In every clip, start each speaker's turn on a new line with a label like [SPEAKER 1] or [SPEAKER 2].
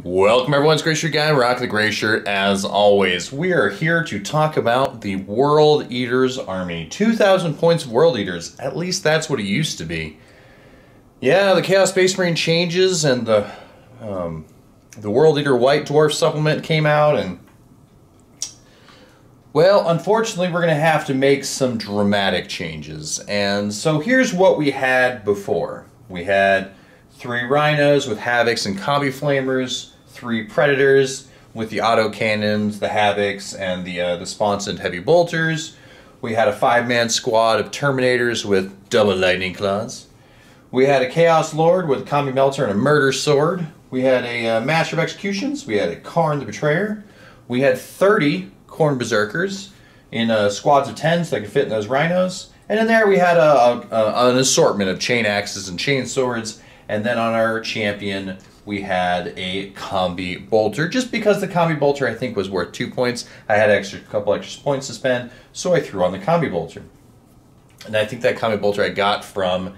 [SPEAKER 1] Welcome everyone, it's Gray Shirt Guy, Rock the Gray Shirt. As always, we are here to talk about the World Eaters Army. 2,000 points of World Eaters, at least that's what it used to be. Yeah, the Chaos Space Marine changes and the World Eater White Dwarf supplement came out, and well, unfortunately we're going to have to make some dramatic changes. And so here's what we had before. We had 3 Rhinos with Havocs and Combi Flamers, 3 Predators with the auto cannons, the Havocs, and the sponsored heavy bolters. We had a 5-man squad of Terminators with double lightning claws. We had a Chaos Lord with a Combi Melter and a Murder Sword. We had a Master of Executions. We had a Karn the Betrayer. We had 30 Khorne Berserkers in squads of 10 so they could fit in those Rhinos. And in there we had an assortment of chain axes and chain swords. And then on our champion, we had a Combi Bolter. Just because the Combi Bolter, I think, was worth 2 points, I had a couple extra points to spend, so I threw on the Combi Bolter. And I think that Combi Bolter I got from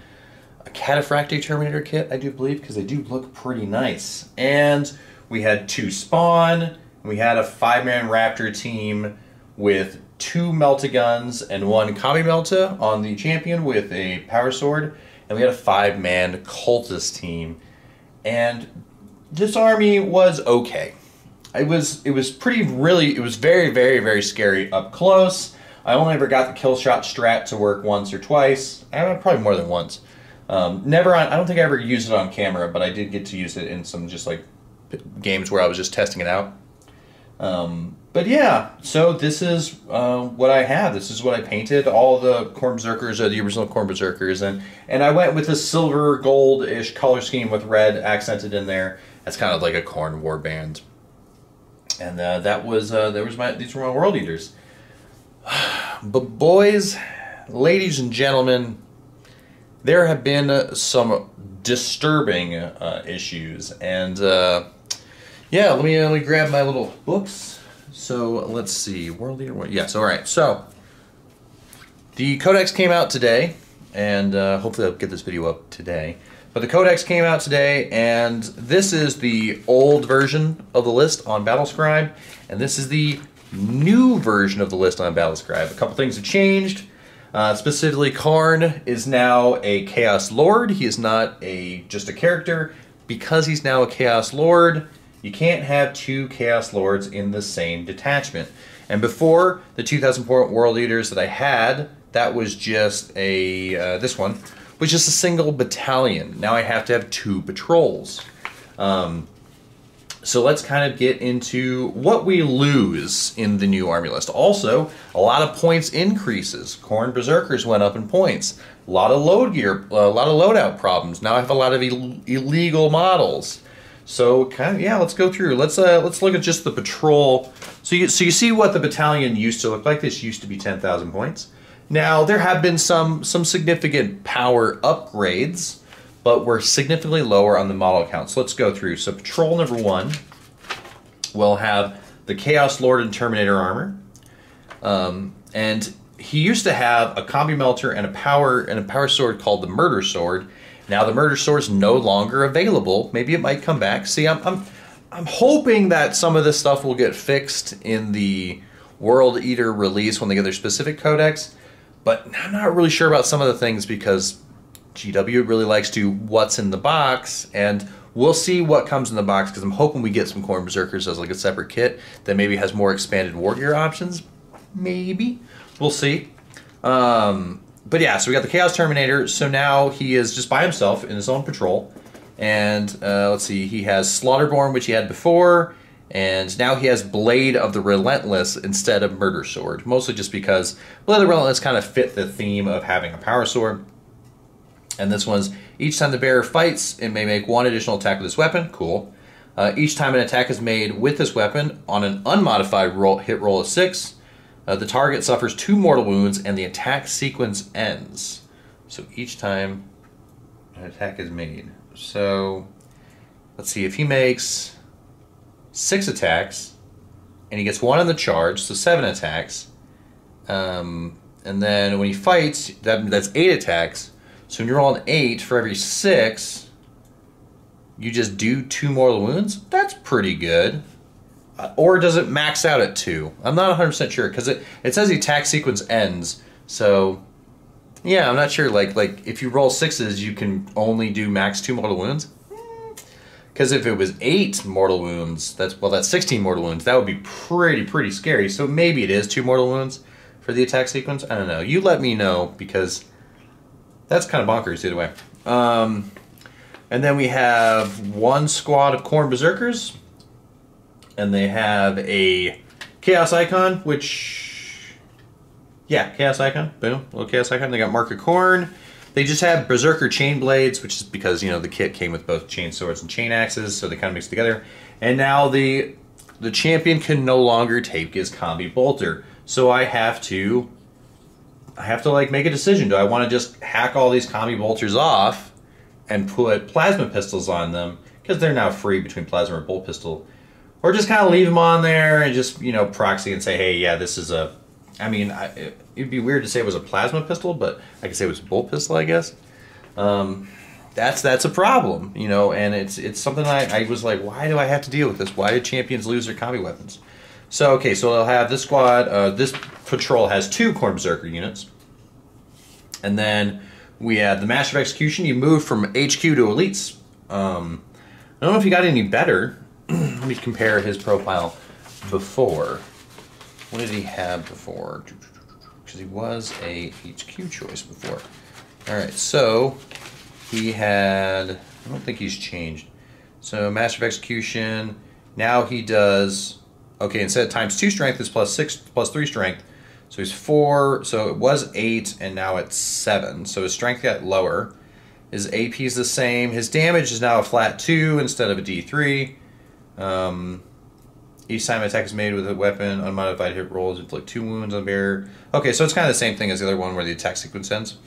[SPEAKER 1] a Cataphractic Terminator kit, I do believe, because they do look pretty nice. And we had 2 Spawn, and we had a 5-man Raptor team with 2 Melta-Guns and 1 Combi Melta on the champion with a Power Sword. And we had a 5-man cultist team, and this army was okay. It was very, very, very scary up close. I only ever got the kill shot strat to work once or twice, probably more than once. Never on. I don't think I ever used it on camera, but I did get to use it in some just like games where I was just testing it out. But yeah, so this is what I have. This is what I painted. All the Khorne Berserkers are the original Khorne Berserkers, and I went with a silver gold-ish color scheme with red accented in there. That's kind of like a Khorne warband. And these were my World Eaters. But boys, ladies and gentlemen, there have been some disturbing issues, and yeah, let me grab my little books. So let's see, World Eater. Yes, all right. So the Codex came out today, and hopefully I'll get this video up today. But the Codex came out today, and this is the old version of the list on Battlescribe, and this is the new version of the list on Battlescribe. A couple things have changed. Specifically, Karn is now a Chaos Lord. He is not just a character. Because he's now a Chaos Lord, you can't have 2 Chaos Lords in the same detachment. And before, the 2,000 point World Eaters that I had, that was just this one, was just a single battalion. Now I have to have 2 patrols. So let's kind of get into what we lose in the new army list. Also, a lot of points increases. Khorne Berserkers went up in points. A lot of load gear, a lot of loadout problems. Now I have a lot of illegal models. So kind of, yeah, let's go through. Let's look at just the patrol. So you see what the battalion used to look like. This used to be 10,000 points. Now there have been some significant power upgrades, but we're significantly lower on the model count. So let's go through. So patrol number 1 will have the Chaos Lord and Terminator armor, and he used to have a Combi Melter and a power sword called the Murder Sword. Now the Murder Sword is no longer available. Maybe it might come back. See, I'm hoping that some of this stuff will get fixed in the World Eater release when they get their specific codex, but I'm not really sure about some of the things because GW really likes to what's in the box, and we'll see what comes in the box because I'm hoping we get some Khorne Berserkers as like a separate kit that maybe has more expanded war gear options. Maybe. We'll see. But yeah, so we got the Chaos Terminator, so now he is just by himself in his own patrol. And let's see, he has Slaughterborn, which he had before, and now he has Blade of the Relentless instead of Murder Sword. Mostly just because Blade of the Relentless kind of fit the theme of having a power sword. And this one's, each time the bearer fights, it may make 1 additional attack with this weapon. Cool. Each time an attack is made with this weapon on an unmodified hit roll of 6, the target suffers 2 mortal wounds and the attack sequence ends. So each time an attack is made. So let's see, if he makes 6 attacks and he gets 1 on the charge, so 7 attacks, and then when he fights, that's 8 attacks. So when you roll an 8 for every 6, you just do 2 mortal wounds. That's pretty good. Or does it max out at 2? I'm not 100% sure because it says the attack sequence ends. So yeah, I'm not sure. Like if you roll 6s, you can only do max 2 mortal wounds. Because if it was 8 mortal wounds, that's 16 mortal wounds. That would be pretty scary. So maybe it is 2 mortal wounds for the attack sequence. I don't know. You let me know because that's kind of bonkers either way. And then we have 1 squad of Khorne Berserkers. And they have a Chaos Icon, which... yeah, Chaos Icon. Boom. Little Chaos Icon. They got Mark of Khorne. They just have Berserker Chain Blades, which is because, you know, the kit came with both chain swords and chain axes, so they kind of mix together. And now the champion can no longer take his combi bolter. So I have to like make a decision. Do I want to just hack all these combi bolters off and put plasma pistols on them because they're now free between plasma or bolt pistol, or just kind of leave them on there and just, you know, proxy and say, hey, yeah, this is a... I mean, it'd be weird to say it was a plasma pistol, but I could say it was a bolt pistol, I guess. That's a problem, you know, and it's something I was like, why do I have to deal with this? Why did champions lose their combi weapons? So, okay, so they'll have this squad, this patrol has 2 Khorne Berserker units. And then we have the Master of Execution. You move from HQ to Elites. I don't know if he got any better. Let me compare his profile before. What did he have before? Because he was a HQ choice before. Alright, so he had... I don't think he's changed. So Master of Execution, now he does... okay, instead of ×2 strength, it's +6, +3 strength. So he's 4, so it was 8, and now it's 7. So his strength got lower. His AP is the same. His damage is now a flat 2 instead of a D3. Each time an attack is made with a weapon, unmodified hit rolls, inflict 2 wounds on the bearer. Okay, so it's kind of the same thing as the other one where the attack sequence ends.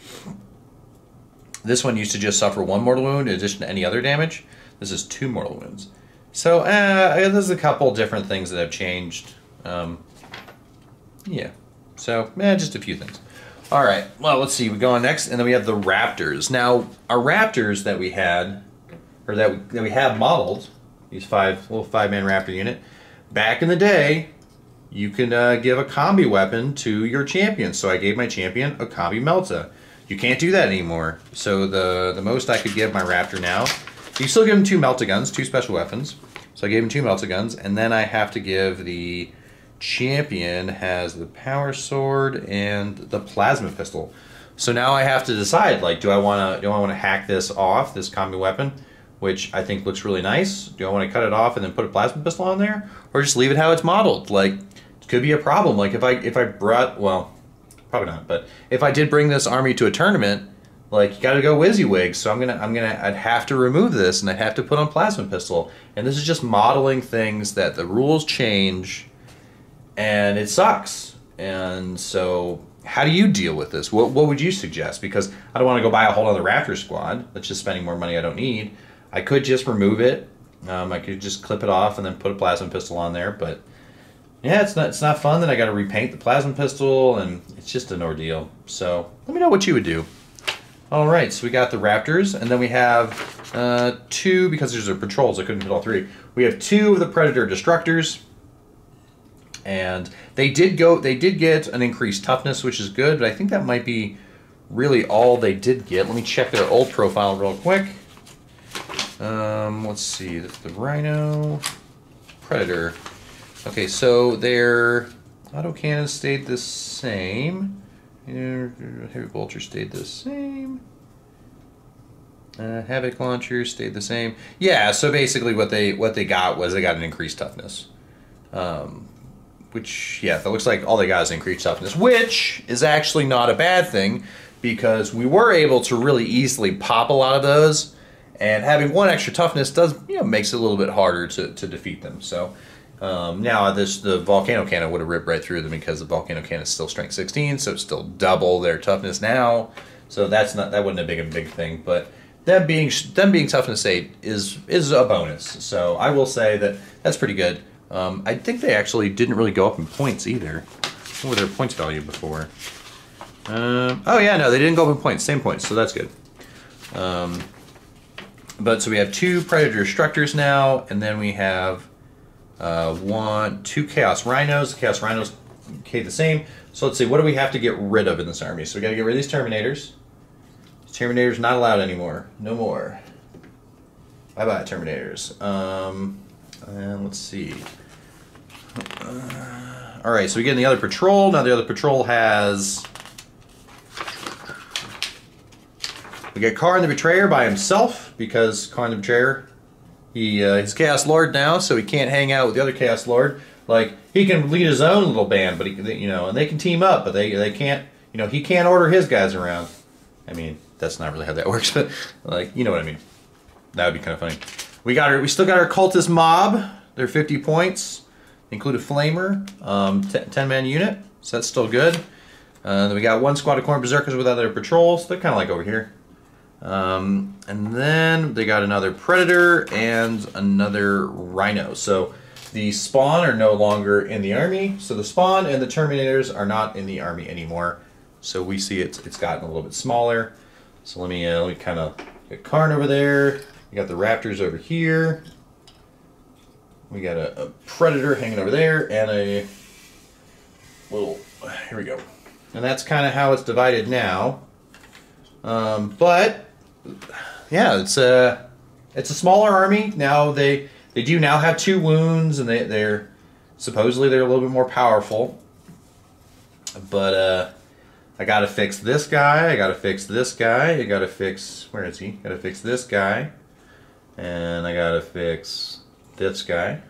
[SPEAKER 1] This one used to just suffer 1 mortal wound in addition to any other damage. This is 2 mortal wounds. So, there's a couple different things that have changed. Yeah. So, just a few things. Alright, well, let's see. We go on next, and then we have the Raptors. Now, our Raptors that we had, or that we have modeled, these little 5-man Raptor unit, back in the day, you can give a combi weapon to your champion. So I gave my champion a combi Melta. You can't do that anymore. So the most I could give my Raptor now, you still give him 2 Melta guns, 2 special weapons. So I gave him 2 Melta guns, and then I have to give the champion has the power sword and the plasma pistol. So now I have to decide, like, do I want to hack this off, this combi weapon, which I think looks really nice? Do I want to cut it off and then put a plasma pistol on there, or just leave it how it's modeled? Like, it could be a problem. Like if I brought, well, probably not, but if I did bring this army to a tournament, like, you got to go WYSIWYG. So I'd have to remove this and I'd have to put on plasma pistol. And this is just modeling things that the rules change, and it sucks. And so, how do you deal with this? What would you suggest? Because I don't want to go buy a whole other Raptor squad. That's just spending more money I don't need. I could just remove it. I could just clip it off and then put a plasma pistol on there. But yeah, it's not fun. Then I got to repaint the plasma pistol, and it's just an ordeal. So let me know what you would do. All right, so we got the Raptors, and then we have 2, because there's a patrols. I couldn't fit all 3. We have 2 of the Predator Destructors. And they did get an increased toughness, which is good, but I think that might be really all they did get. Let me check their old profile real quick. Let's see, that's the Rhino, Predator. Okay, so their autocannon stayed the same. Heavy bolter stayed the same. Havoc launcher stayed the same. Yeah, so basically what they got was they got an increased toughness. Which, yeah, that looks like all they got is increased toughness, which is actually not a bad thing, because we were able to really easily pop a lot of those, and having 1 extra toughness does, makes it a little bit harder to defeat them. So now the Volcano Cannon would have ripped right through them, because the Volcano Cannon is still strength 16, so it's still double their toughness now. So that wouldn't have been a big thing, but them being toughness 8 is a bonus. So I will say that's pretty good. I think they actually didn't really go up in points either. What were their points value before? Oh yeah, no, they didn't go up in points. Same points, so that's good. But so we have 2 Predator Destructors now, and then we have 2 Chaos Rhinos. The Chaos Rhinos okay the same. So let's see, what do we have to get rid of in this army? So we got to get rid of these Terminators. These Terminators not allowed anymore. No more. Bye bye Terminators. And let's see. All right, so we get in the other patrol. Now the other patrol has. We get Karn the Betrayer by himself because Karn the Betrayer, he's Chaos Lord now, so he can't hang out with the other Chaos Lord. Like he can lead his own little band, but and they can team up, but they can't. He can't order his guys around. I mean, that's not really how that works, but like you know what I mean. That would be kind of funny. We still got our Cultist Mob. They're 50 points. They include a Flamer, 10-man unit, so that's still good. Then we got 1 squad of Khorne Berserkers with other patrols. They're kind of like over here. And then they got another Predator and another Rhino. So the Spawn are no longer in the army. So the Spawn and the Terminators are not in the army anymore. So we see it's gotten a little bit smaller. So let me kind of get Karn over there. We got the Raptors over here. We got a Predator hanging over there and a little. Here we go. And that's kind of how it's divided now. But yeah, it's a smaller army now. They do now have 2 wounds, and they're supposedly they're a little bit more powerful. But I gotta fix this guy. I gotta fix this guy. I gotta fix where is he? Gotta fix this guy, and I gotta fix this guy.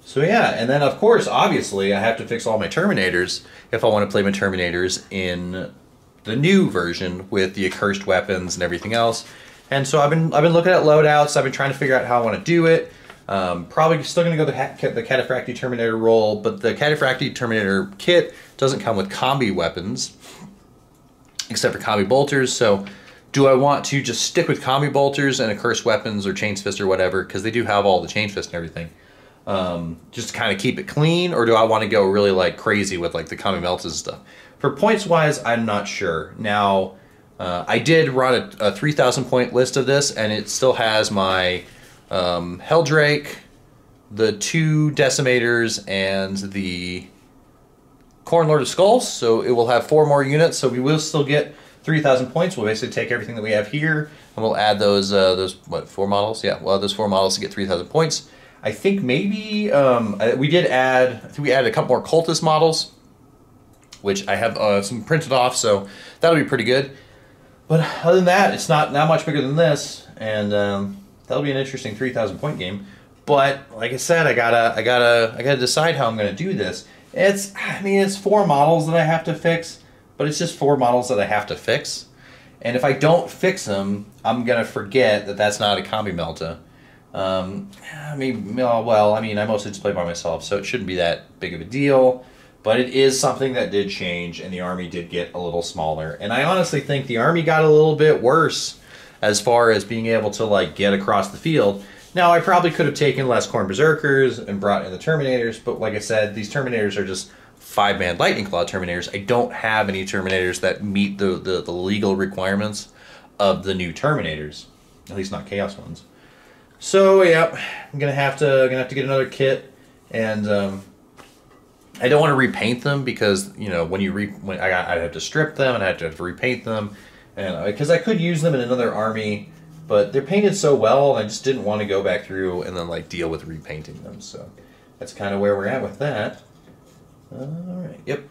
[SPEAKER 1] So yeah, and then of course, obviously, I have to fix all my Terminators if I want to play my Terminators in the new version with the accursed weapons and everything else. And so I've been looking at loadouts. I've been trying to figure out how I want to do it. Probably still going to go the Cataphractii Terminator roll, but the Cataphractii Terminator kit doesn't come with combi weapons, except for combi bolters. So do I want to just stick with combi bolters and accursed weapons or chains fist or whatever, because they do have all the chains fist and everything, just to kind of keep it clean, or do I want to go really like crazy with like the combi melts and stuff? For points wise, I'm not sure. Now, I did run a 3,000 point list of this, and it still has my Helldrake, the 2 Decimators, and the Khorne Lord of Skulls. So it will have 4 more units. So we will still get 3,000 points. We'll basically take everything that we have here, and we'll add those what, 4 models? Yeah, we'll add those 4 models to get 3,000 points. I think maybe we did add. I think we added a couple more Cultist models, which I have some printed off, so that'll be pretty good. But other than that, it's not much bigger than this, and that'll be an interesting 3,000 point game. But like I said, I gotta decide how I'm gonna do this. It's 4 models that I have to fix, but it's just 4 models that I have to fix. And if I don't fix them, I'm gonna forget that that's not a combi melta. I mostly just play by myself, so it shouldn't be that big of a deal. But it is something that did change, and the army did get a little smaller. And I honestly think the army got a little bit worse as far as being able to like get across the field. Now, I probably could have taken less Khorne Berserkers and brought in the Terminators, but like I said, these Terminators are just 5-man Lightning Claw Terminators. I don't have any Terminators that meet the legal requirements of the new Terminators, at least not Chaos ones. So yeah, I'm gonna have to get another kit, and I don't want to repaint them because when I have to strip them and I have to repaint them, and because I could use them in another army, but they're painted so well, and I just didn't want to go back through and then like deal with repainting them. So that's kind of where we're at with that. All right, yep,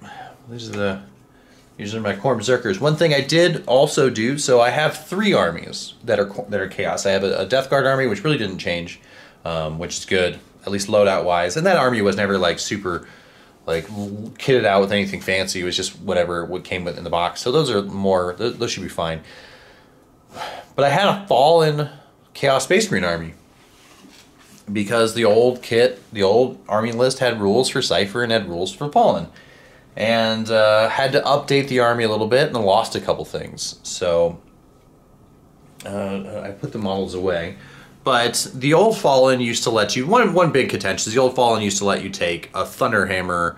[SPEAKER 1] these are my Khorne Berserkers. One thing I did also do, so I have 3 armies that are Chaos. I have a Death Guard army, which really didn't change, which is good, at least loadout wise, and that army was never like super like kitted out with anything fancy. It was just whatever came with in the box. So those are more, those should be fine. But I had a Fallen Chaos Space Marine army because the old kit, the old army list had rules for Cypher and had rules for Fallen, and had to update the army a little bit and lost a couple things. So I put the models away. But the old Fallen used to let you, one big contention is the old Fallen used to let you take a Thunderhammer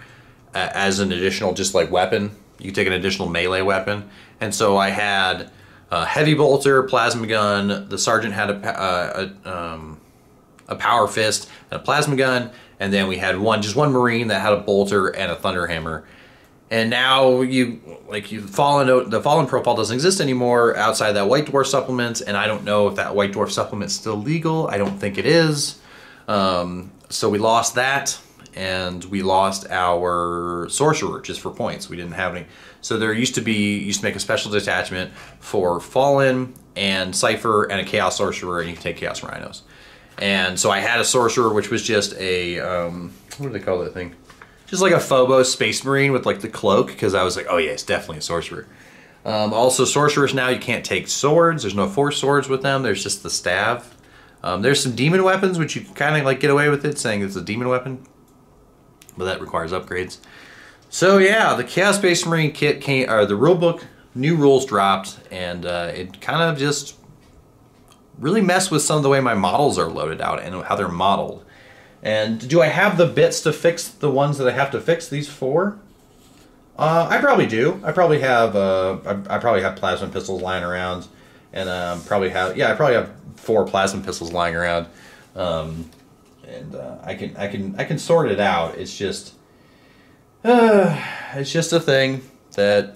[SPEAKER 1] as an additional just like weapon. You could take an additional melee weapon. And so I had heavy bolter, plasma gun. The sergeant had a power fist and a plasma gun, and then we had just one Marine that had a bolter and a thunderhammer. And now the fallen profile doesn't exist anymore outside that White Dwarf supplement, and I don't know if that White Dwarf supplement's still legal. I don't think it is. So we lost that, and we lost our Sorcerer just for points. We didn't have any. So there used to make a special detachment for Fallen and Cypher and a Chaos Sorcerer, and you can take Chaos Rhinos. And so I had a Sorcerer, which was just a, what do they call that thing? Just like a Phobos Space Marine with like the cloak, because I was like, oh yeah, it's definitely a Sorcerer. Also, Sorcerers now, you can't take swords. There's no force swords with them. There's just the staff. There's some demon weapons, which you can kind of like get away with it, saying it's a demon weapon. But that requires upgrades. So yeah, the Chaos Space Marine kit came, or the rule book, new rules dropped, and it kind of just really messed with some of the way my models are loaded out and how they're modeled. And do I have the bits to fix the ones that I have to fix, these 4? I probably do. I probably have plasma pistols lying around, and I probably have 4 plasma pistols lying around, and I can sort it out. It's just a thing that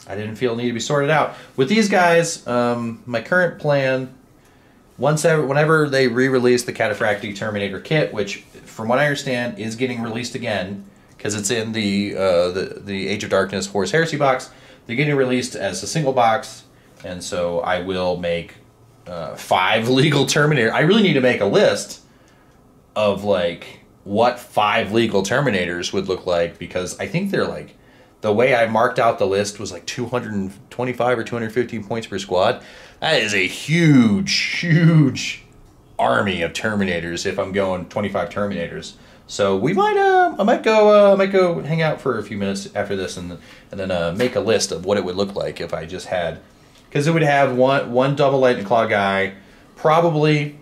[SPEAKER 1] I didn't feel needed to be sorted out with these guys. My current plan, whenever they re-release the Cataphractic Terminator kit, which from what I understand is getting released again because it's in the Age of Darkness Horus Heresy box, they're getting released as a single box, and so I will make 5 legal Terminator. I really need to make a list of like what 5 legal Terminators would look like, because I think they're like, the way I marked out the list was like 225 or 215 points per squad. That is a huge, huge army of Terminators if I'm going 25 Terminators. So we might, I might go hang out for a few minutes after this, and then make a list of what it would look like if I just had, because it would have one double lightning claw guy, probably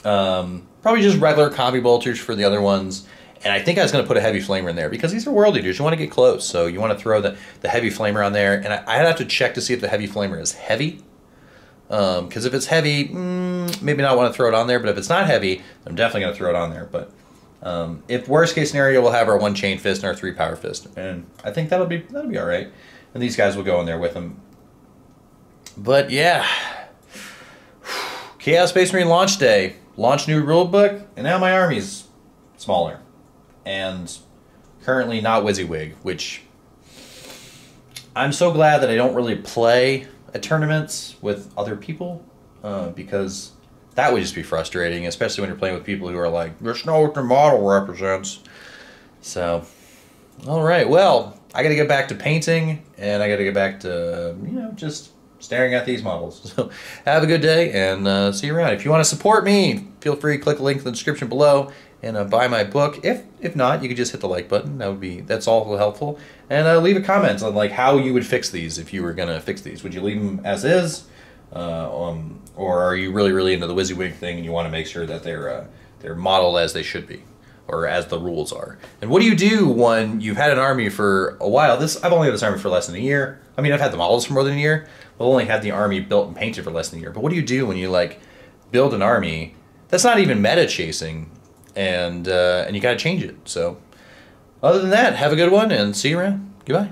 [SPEAKER 1] just regular combi bolters for the other ones. And I think I was going to put a heavy flamer in there because these are world eaters. You want to get close, so you want to throw the heavy flamer on there. And I'd have to check to see if the heavy flamer is heavy. Because if it's heavy, maybe not want to throw it on there. But if it's not heavy, I'm definitely going to throw it on there. But if worst case scenario, we'll have our 1 chain fist and our 3 power fist, and I think that'll be all right. And these guys will go in there with them. But yeah, Chaos Space Marine launch day, launch new rulebook, and now my army's smaller. And currently not WYSIWYG, which I'm so glad that I don't really play at tournaments with other people, because that would just be frustrating, especially when you're playing with people who are like, "Just know what the model represents." So, all right, well, I got to get back to painting, and I got to get back to, just staring at these models. So have a good day, and see you around. If you want to support me, feel free to click the link in the description below and buy my book. If not, you could just hit the like button. That's all helpful. And leave a comment on like how you would fix these if you were gonna fix these. Would you leave them as is, or are you really into the WYSIWYG thing and you want to make sure that they're modeled as they should be, or as the rules are? And what do you do when you've had an army for a while? I've only had this army for less than a year. I mean, I've had the models for more than a year. I've only had the army built and painted for less than a year. But what do you do when you like build an army that's not even meta chasing, and you got to change it? So other than that, have a good one and see you around. Goodbye.